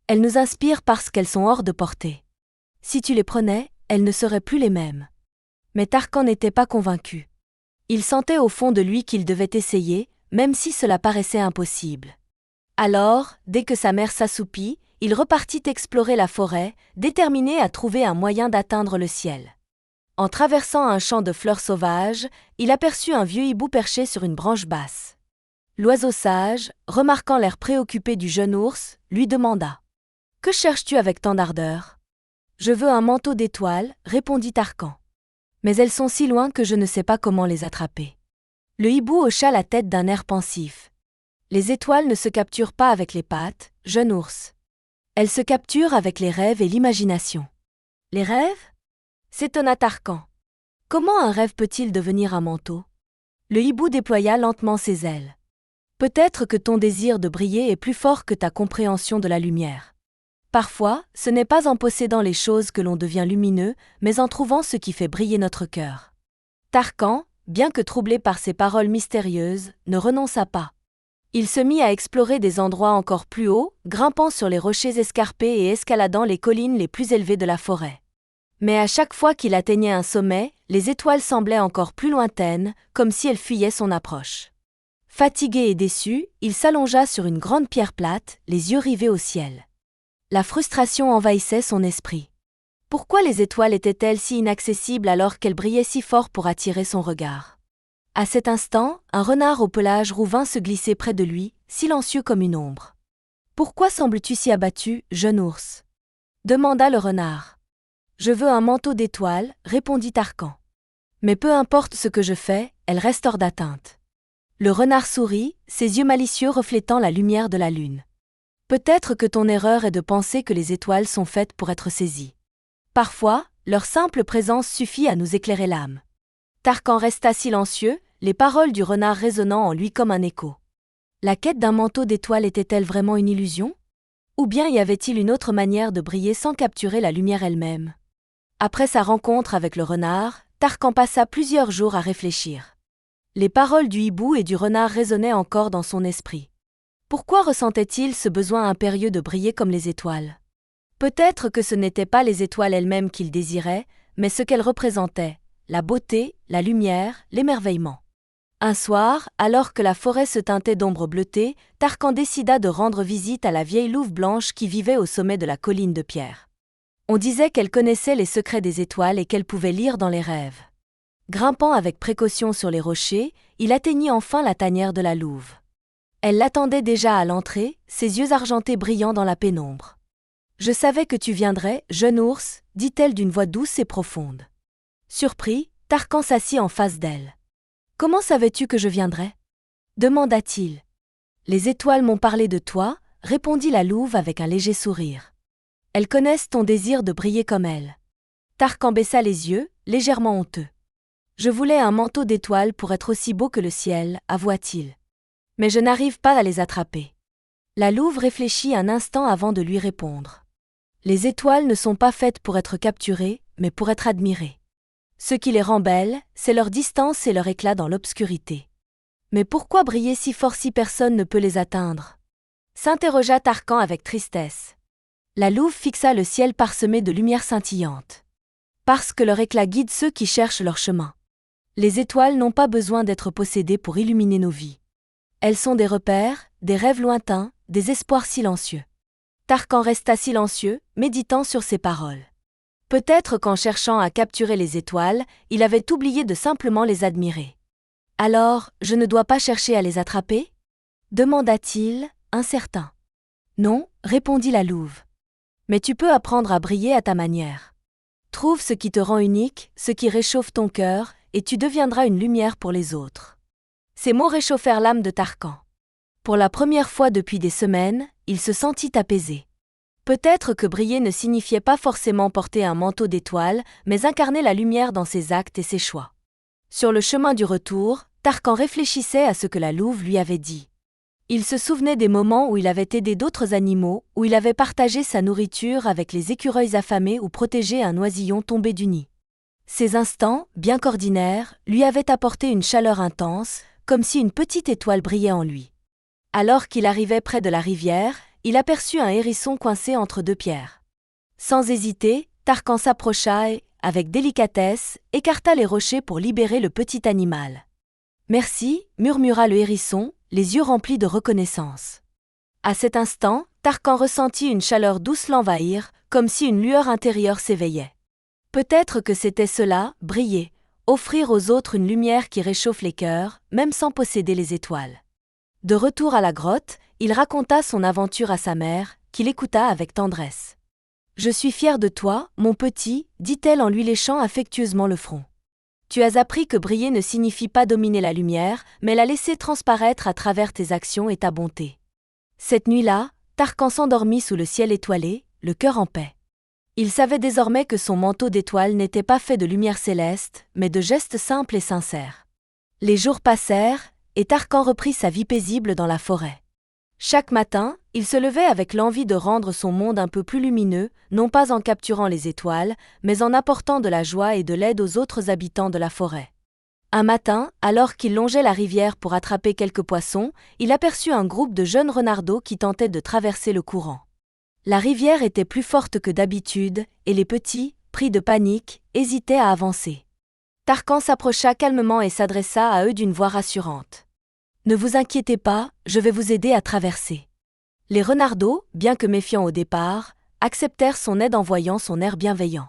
Elles nous inspirent parce qu'elles sont hors de portée. Si tu les prenais, elles ne seraient plus les mêmes. » Mais Tarkan n'était pas convaincu. Il sentait au fond de lui qu'il devait essayer, même si cela paraissait impossible. Alors, dès que sa mère s'assoupit, il repartit explorer la forêt, déterminé à trouver un moyen d'atteindre le ciel. En traversant un champ de fleurs sauvages, il aperçut un vieux hibou perché sur une branche basse. L'oiseau sage, remarquant l'air préoccupé du jeune ours, lui demanda : « Que cherches-tu avec tant d'ardeur ? » « Je veux un manteau d'étoiles, répondit Tarkan. Mais elles sont si loin que je ne sais pas comment les attraper. Le hibou hocha la tête d'un air pensif. Les étoiles ne se capturent pas avec les pattes, jeune ours. Elles se capturent avec les rêves et l'imagination. Les rêves ? S'étonna Tarkan. Comment un rêve peut-il devenir un manteau ? Le hibou déploya lentement ses ailes. Peut-être que ton désir de briller est plus fort que ta compréhension de la lumière. Parfois, ce n'est pas en possédant les choses que l'on devient lumineux, mais en trouvant ce qui fait briller notre cœur. Tarkan, bien que troublé par ces paroles mystérieuses, ne renonça pas. Il se mit à explorer des endroits encore plus hauts, grimpant sur les rochers escarpés et escaladant les collines les plus élevées de la forêt. Mais à chaque fois qu'il atteignait un sommet, les étoiles semblaient encore plus lointaines, comme si elles fuyaient son approche. Fatigué et déçu, il s'allongea sur une grande pierre plate, les yeux rivés au ciel. La frustration envahissait son esprit. Pourquoi les étoiles étaient-elles si inaccessibles alors qu'elles brillaient si fort pour attirer son regard ? À cet instant, un renard au pelage roux vint se glisser près de lui, silencieux comme une ombre. « Pourquoi sembles-tu si abattu, jeune ours ?» demanda le renard. « Je veux un manteau d'étoiles, répondit Tarkan. Mais peu importe ce que je fais, elles restent hors d'atteinte. » Le renard sourit, ses yeux malicieux reflétant la lumière de la lune. Peut-être que ton erreur est de penser que les étoiles sont faites pour être saisies. Parfois, leur simple présence suffit à nous éclairer l'âme. Tarkan resta silencieux, les paroles du renard résonnant en lui comme un écho. La quête d'un manteau d'étoiles était-elle vraiment une illusion ? Ou bien y avait-il une autre manière de briller sans capturer la lumière elle-même ? Après sa rencontre avec le renard, Tarkan passa plusieurs jours à réfléchir. Les paroles du hibou et du renard résonnaient encore dans son esprit. Pourquoi ressentait-il ce besoin impérieux de briller comme les étoiles? Peut-être que ce n'étaient pas les étoiles elles-mêmes qu'il désirait, mais ce qu'elles représentaient, la beauté, la lumière, l'émerveillement. Un soir, alors que la forêt se teintait d'ombre bleutée, Tarkan décida de rendre visite à la vieille louve blanche qui vivait au sommet de la colline de pierre. On disait qu'elle connaissait les secrets des étoiles et qu'elle pouvait lire dans les rêves. Grimpant avec précaution sur les rochers, il atteignit enfin la tanière de la louve. Elle l'attendait déjà à l'entrée, ses yeux argentés brillant dans la pénombre. « Je savais que tu viendrais, jeune ours, » dit-elle d'une voix douce et profonde. Surpris, Tarkan s'assit en face d'elle. « Comment savais-tu que je viendrais » demanda-t-il. « Les étoiles m'ont parlé de toi, » répondit la louve avec un léger sourire. « Elles connaissent ton désir de briller comme elles. » Tarkan baissa les yeux, légèrement honteux. « Je voulais un manteau d'étoiles pour être aussi beau que le ciel, » avoua-t-il. « Mais je n'arrive pas à les attraper. » La louve réfléchit un instant avant de lui répondre. « Les étoiles ne sont pas faites pour être capturées, mais pour être admirées. Ce qui les rend belles, c'est leur distance et leur éclat dans l'obscurité. Mais pourquoi briller si fort si personne ne peut les atteindre ?» s'interrogea Tarkan avec tristesse. La louve fixa le ciel parsemé de lumières scintillantes. « Parce que leur éclat guide ceux qui cherchent leur chemin. Les étoiles n'ont pas besoin d'être possédées pour illuminer nos vies. Elles sont des repères, des rêves lointains, des espoirs silencieux. » Tarkan resta silencieux, méditant sur ces paroles. Peut-être qu'en cherchant à capturer les étoiles, il avait oublié de simplement les admirer. « Alors, je ne dois pas chercher à les attraper » demanda-t-il, incertain. « Non, » répondit la louve. « Mais tu peux apprendre à briller à ta manière. Trouve ce qui te rend unique, ce qui réchauffe ton cœur, et tu deviendras une lumière pour les autres. » Ces mots réchauffèrent l'âme de Tarkan. Pour la première fois depuis des semaines, il se sentit apaisé. Peut-être que briller ne signifiait pas forcément porter un manteau d'étoiles, mais incarner la lumière dans ses actes et ses choix. Sur le chemin du retour, Tarkan réfléchissait à ce que la louve lui avait dit. Il se souvenait des moments où il avait aidé d'autres animaux, où il avait partagé sa nourriture avec les écureuils affamés ou protégé un oisillon tombé du nid. Ces instants, bien qu'ordinaires, lui avaient apporté une chaleur intense, comme si une petite étoile brillait en lui. Alors qu'il arrivait près de la rivière, il aperçut un hérisson coincé entre deux pierres. Sans hésiter, Tarkan s'approcha et, avec délicatesse, écarta les rochers pour libérer le petit animal. « Merci » murmura le hérisson, les yeux remplis de reconnaissance. À cet instant, Tarkan ressentit une chaleur douce l'envahir, comme si une lueur intérieure s'éveillait. Peut-être que c'était cela, briller, offrir aux autres une lumière qui réchauffe les cœurs, même sans posséder les étoiles. De retour à la grotte, il raconta son aventure à sa mère, qui l'écouta avec tendresse. « Je suis fière de toi, mon petit, » dit-elle en lui léchant affectueusement le front. « Tu as appris que briller ne signifie pas dominer la lumière, mais la laisser transparaître à travers tes actions et ta bonté. » Cette nuit-là, Tarkan s'endormit sous le ciel étoilé, le cœur en paix. Il savait désormais que son manteau d'étoiles n'était pas fait de lumière céleste, mais de gestes simples et sincères. Les jours passèrent, et Tarkan reprit sa vie paisible dans la forêt. Chaque matin, il se levait avec l'envie de rendre son monde un peu plus lumineux, non pas en capturant les étoiles, mais en apportant de la joie et de l'aide aux autres habitants de la forêt. Un matin, alors qu'il longeait la rivière pour attraper quelques poissons, il aperçut un groupe de jeunes renardeaux qui tentaient de traverser le courant. La rivière était plus forte que d'habitude, et les petits, pris de panique, hésitaient à avancer. Tarkan s'approcha calmement et s'adressa à eux d'une voix rassurante. « Ne vous inquiétez pas, je vais vous aider à traverser. » Les renardeaux, bien que méfiants au départ, acceptèrent son aide en voyant son air bienveillant.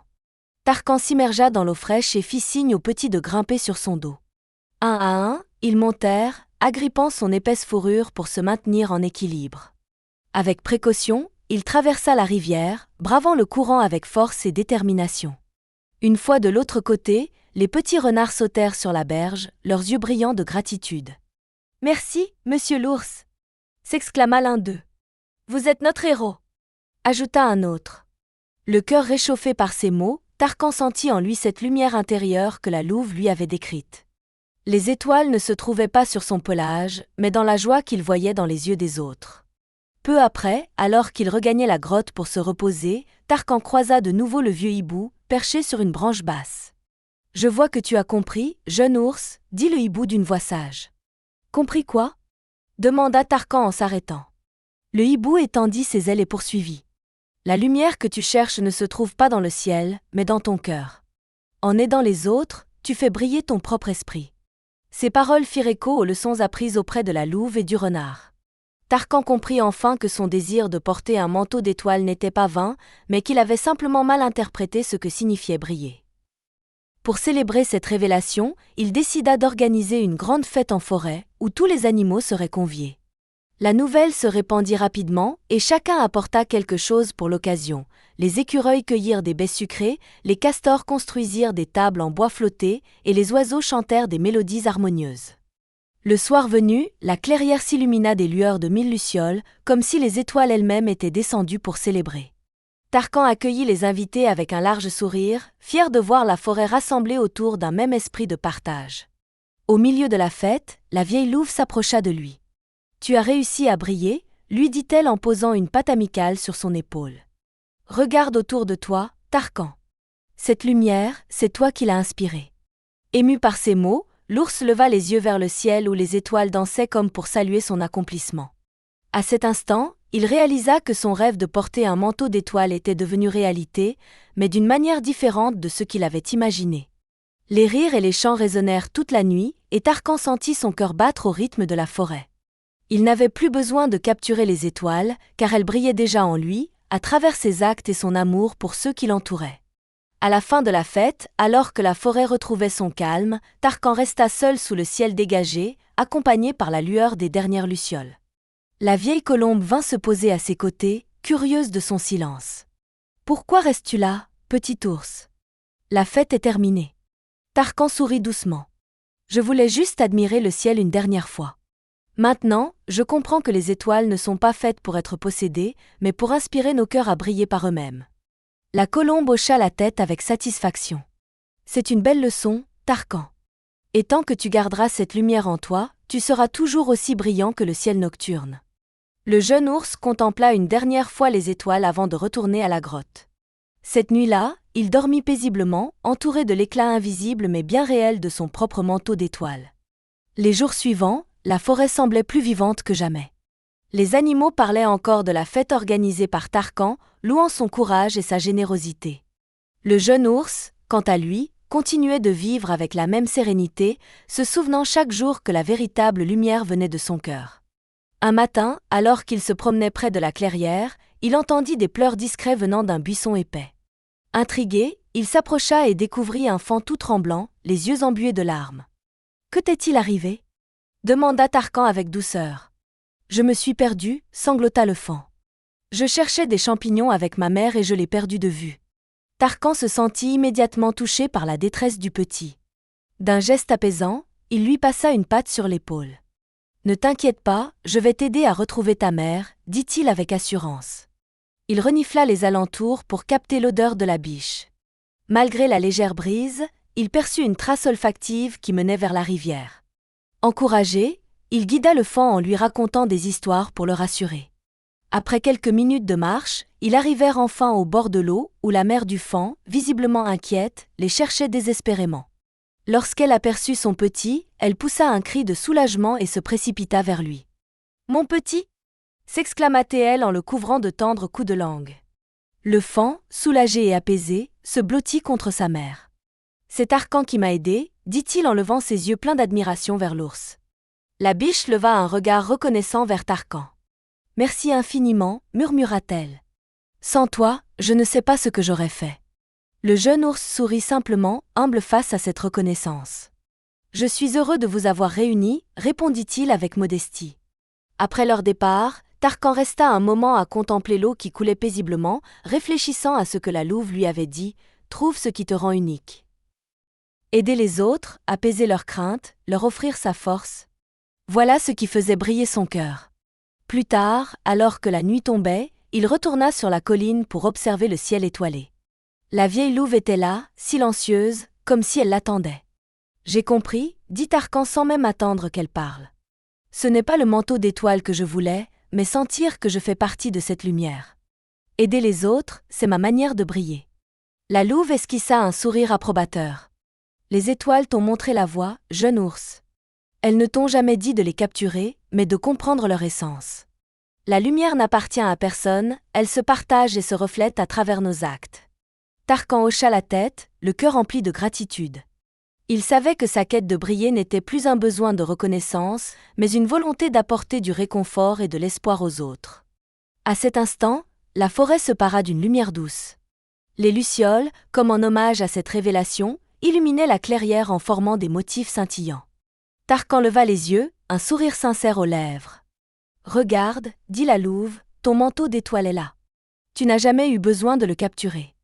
Tarkan s'immergea dans l'eau fraîche et fit signe aux petits de grimper sur son dos. Un à un, ils montèrent, agrippant son épaisse fourrure pour se maintenir en équilibre. Avec précaution, il traversa la rivière, bravant le courant avec force et détermination. Une fois de l'autre côté, les petits renards sautèrent sur la berge, leurs yeux brillants de gratitude. « Merci, monsieur l'ours !» s'exclama l'un d'eux. « Vous êtes notre héros !» ajouta un autre. Le cœur réchauffé par ces mots, Tarkan sentit en lui cette lumière intérieure que la louve lui avait décrite. Les étoiles ne se trouvaient pas sur son pelage, mais dans la joie qu'il voyait dans les yeux des autres. Peu après, alors qu'il regagnait la grotte pour se reposer, Tarkan croisa de nouveau le vieux hibou, perché sur une branche basse. Je vois que tu as compris, jeune ours, dit le hibou d'une voix sage. Compris quoi? Demanda Tarkan en s'arrêtant. Le hibou étendit ses ailes et poursuivit. La lumière que tu cherches ne se trouve pas dans le ciel, mais dans ton cœur. En aidant les autres, tu fais briller ton propre esprit. Ces paroles firent écho aux leçons apprises auprès de la louve et du renard. Tarkan comprit enfin que son désir de porter un manteau d'étoiles n'était pas vain, mais qu'il avait simplement mal interprété ce que signifiait briller. Pour célébrer cette révélation, il décida d'organiser une grande fête en forêt, où tous les animaux seraient conviés. La nouvelle se répandit rapidement, et chacun apporta quelque chose pour l'occasion. Les écureuils cueillirent des baies sucrées, les castors construisirent des tables en bois flotté, et les oiseaux chantèrent des mélodies harmonieuses. Le soir venu, la clairière s'illumina des lueurs de 1000 lucioles, comme si les étoiles elles-mêmes étaient descendues pour célébrer. Tarkan accueillit les invités avec un large sourire, fier de voir la forêt rassemblée autour d'un même esprit de partage. Au milieu de la fête, la vieille louve s'approcha de lui. « Tu as réussi à briller » lui dit-elle en posant une patte amicale sur son épaule. « Regarde autour de toi, Tarkan. Cette lumière, c'est toi qui l'as inspirée. » Ému par ces mots, l'ours leva les yeux vers le ciel où les étoiles dansaient comme pour saluer son accomplissement. À cet instant, il réalisa que son rêve de porter un manteau d'étoiles était devenu réalité, mais d'une manière différente de ce qu'il avait imaginé. Les rires et les chants résonnèrent toute la nuit, et Tarkan sentit son cœur battre au rythme de la forêt. Il n'avait plus besoin de capturer les étoiles, car elles brillaient déjà en lui, à travers ses actes et son amour pour ceux qui l'entouraient. À la fin de la fête, alors que la forêt retrouvait son calme, Tarkan resta seul sous le ciel dégagé, accompagné par la lueur des dernières lucioles. La vieille colombe vint se poser à ses côtés, curieuse de son silence. « Pourquoi restes-tu là, petit ours? La fête est terminée. » Tarkan sourit doucement. « Je voulais juste admirer le ciel une dernière fois. Maintenant, je comprends que les étoiles ne sont pas faites pour être possédées, mais pour inspirer nos cœurs à briller par eux-mêmes. » La colombe hocha la tête avec satisfaction. « C'est une belle leçon, Tarkan. Et tant que tu garderas cette lumière en toi, tu seras toujours aussi brillant que le ciel nocturne. » Le jeune ours contempla une dernière fois les étoiles avant de retourner à la grotte. Cette nuit-là, il dormit paisiblement, entouré de l'éclat invisible mais bien réel de son propre manteau d'étoiles. Les jours suivants, la forêt semblait plus vivante que jamais. Les animaux parlaient encore de la fête organisée par Tarkan, louant son courage et sa générosité. Le jeune ours, quant à lui, continuait de vivre avec la même sérénité, se souvenant chaque jour que la véritable lumière venait de son cœur. Un matin, alors qu'il se promenait près de la clairière, il entendit des pleurs discrets venant d'un buisson épais. Intrigué, il s'approcha et découvrit un faon tout tremblant, les yeux embués de larmes. « Que t'est-il arrivé » demanda Tarkan avec douceur. « Je me suis perdu, » sanglota le faon. « Je cherchais des champignons avec ma mère et je l'ai perdu de vue. » Tarkan se sentit immédiatement touché par la détresse du petit. D'un geste apaisant, il lui passa une patte sur l'épaule. « Ne t'inquiète pas, je vais t'aider à retrouver ta mère, » dit-il avec assurance. Il renifla les alentours pour capter l'odeur de la biche. Malgré la légère brise, il perçut une trace olfactive qui menait vers la rivière. Encouragé, il guida le faon en lui racontant des histoires pour le rassurer. Après quelques minutes de marche, ils arrivèrent enfin au bord de l'eau où la mère du faon, visiblement inquiète, les cherchait désespérément. Lorsqu'elle aperçut son petit, elle poussa un cri de soulagement et se précipita vers lui. « Mon petit !» s'exclama-t-elle en le couvrant de tendres coups de langue. Le faon, soulagé et apaisé, se blottit contre sa mère. « C'est Tarkan qui m'a aidé, » dit-il en levant ses yeux pleins d'admiration vers l'ours. La biche leva un regard reconnaissant vers Tarkan. « Merci infiniment, » murmura-t-elle. « Sans toi, je ne sais pas ce que j'aurais fait. » Le jeune ours sourit simplement, humble face à cette reconnaissance. « Je suis heureux de vous avoir réunis, » répondit-il avec modestie. Après leur départ, Tarkan resta un moment à contempler l'eau qui coulait paisiblement, réfléchissant à ce que la louve lui avait dit « Trouve ce qui te rend unique. » Aider les autres, apaiser leurs craintes, leur offrir sa force. Voilà ce qui faisait briller son cœur. Plus tard, alors que la nuit tombait, il retourna sur la colline pour observer le ciel étoilé. La vieille louve était là, silencieuse, comme si elle l'attendait. « J'ai compris » dit Tarkan sans même attendre qu'elle parle. « Ce n'est pas le manteau d'étoiles que je voulais, mais sentir que je fais partie de cette lumière. Aider les autres, c'est ma manière de briller. » La louve esquissa un sourire approbateur. Les étoiles t'ont montré la voie, jeune ours. Elles ne t'ont jamais dit de les capturer, mais de comprendre leur essence. La lumière n'appartient à personne, elle se partage et se reflète à travers nos actes. Tarkan hocha la tête, le cœur rempli de gratitude. Il savait que sa quête de briller n'était plus un besoin de reconnaissance, mais une volonté d'apporter du réconfort et de l'espoir aux autres. À cet instant, la forêt se para d'une lumière douce. Les lucioles, comme en hommage à cette révélation, illuminaient la clairière en formant des motifs scintillants. Tarkan leva les yeux, un sourire sincère aux lèvres. « Regarde, dit la louve, ton manteau d'étoiles est là. Tu n'as jamais eu besoin de le capturer.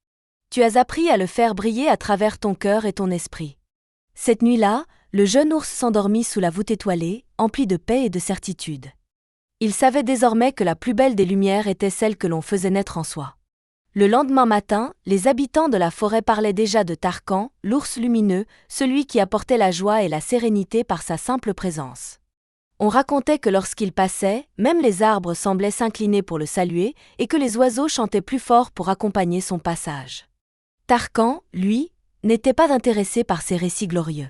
Tu as appris à le faire briller à travers ton cœur et ton esprit. » Cette nuit-là, le jeune ours s'endormit sous la voûte étoilée, empli de paix et de certitude. Il savait désormais que la plus belle des lumières était celle que l'on faisait naître en soi. Le lendemain matin, les habitants de la forêt parlaient déjà de Tarkan, l'ours lumineux, celui qui apportait la joie et la sérénité par sa simple présence. On racontait que lorsqu'il passait, même les arbres semblaient s'incliner pour le saluer et que les oiseaux chantaient plus fort pour accompagner son passage. Tarkan, lui, n'était pas intéressé par ces récits glorieux.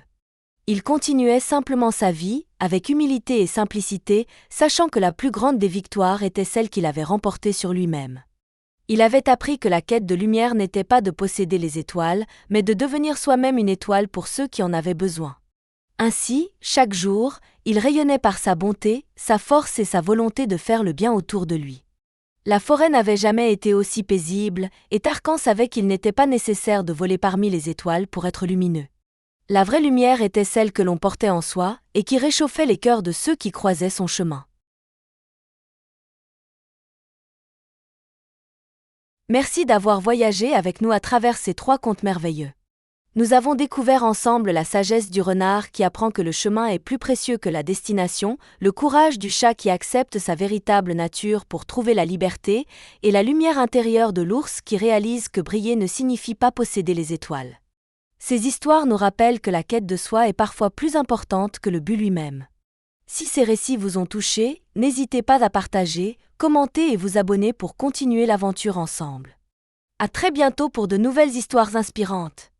Il continuait simplement sa vie, avec humilité et simplicité, sachant que la plus grande des victoires était celle qu'il avait remportée sur lui-même. Il avait appris que la quête de lumière n'était pas de posséder les étoiles, mais de devenir soi-même une étoile pour ceux qui en avaient besoin. Ainsi, chaque jour, il rayonnait par sa bonté, sa force et sa volonté de faire le bien autour de lui. La forêt n'avait jamais été aussi paisible, et Tarkan savait qu'il n'était pas nécessaire de voler parmi les étoiles pour être lumineux. La vraie lumière était celle que l'on portait en soi, et qui réchauffait les cœurs de ceux qui croisaient son chemin. Merci d'avoir voyagé avec nous à travers ces 3 contes merveilleux. Nous avons découvert ensemble la sagesse du renard qui apprend que le chemin est plus précieux que la destination, le courage du chat qui accepte sa véritable nature pour trouver la liberté, et la lumière intérieure de l'ours qui réalise que briller ne signifie pas posséder les étoiles. Ces histoires nous rappellent que la quête de soi est parfois plus importante que le but lui-même. Si ces récits vous ont touché, n'hésitez pas à partager, commenter et vous abonner pour continuer l'aventure ensemble. À très bientôt pour de nouvelles histoires inspirantes.